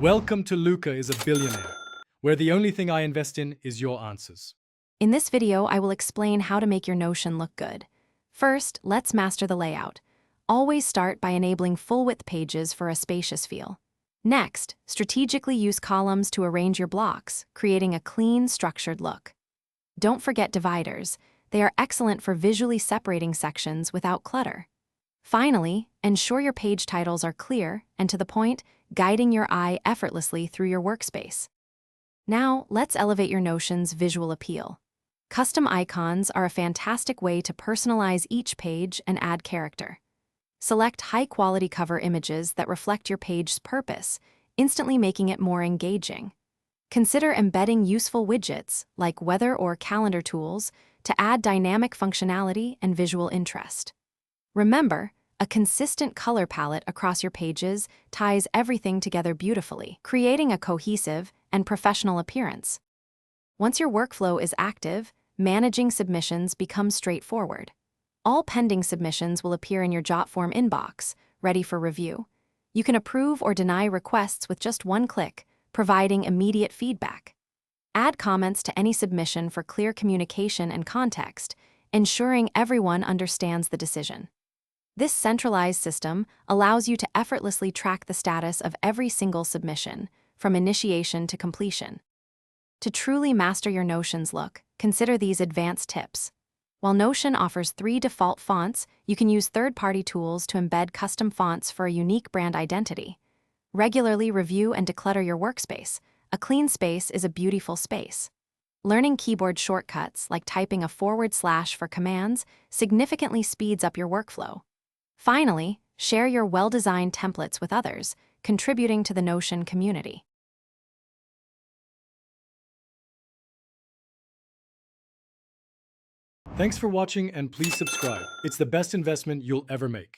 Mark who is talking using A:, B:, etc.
A: Welcome to Luca is a Billionaire, where the only thing I invest in is your answers.
B: In this video, I will explain how to make your Notion look good. First, let's master the layout. Always start by enabling full-width pages for a spacious feel. Next, strategically use columns to arrange your blocks, creating a clean, structured look. Don't forget dividers. They are excellent for visually separating sections without clutter. Finally, ensure your page titles are clear and to the point, guiding your eye effortlessly through your workspace. Now, let's elevate your Notion's visual appeal. Custom icons are a fantastic way to personalize each page and add character. Select high-quality cover images that reflect your page's purpose, instantly making it more engaging. Consider embedding useful widgets, like weather or calendar tools, to add dynamic functionality and visual interest. Remember, a consistent color palette across your pages ties everything together beautifully, creating a cohesive and professional appearance. Once your workflow is active, managing submissions becomes straightforward. All pending submissions will appear in your Jotform inbox, ready for review. You can approve or deny requests with just one click, providing immediate feedback. Add comments to any submission for clear communication and context, ensuring everyone understands the decision. This centralized system allows you to effortlessly track the status of every single submission, from initiation to completion. To truly master your Notion's look, consider these advanced tips. While Notion offers 3 default fonts, you can use third-party tools to embed custom fonts for a unique brand identity. Regularly review and declutter your workspace. A clean space is a beautiful space. Learning keyboard shortcuts, like typing a / for commands, significantly speeds up your workflow. Finally, share your well-designed templates with others, contributing to the Notion community.
A: Thanks for watching and please subscribe. It's the best investment you'll ever make.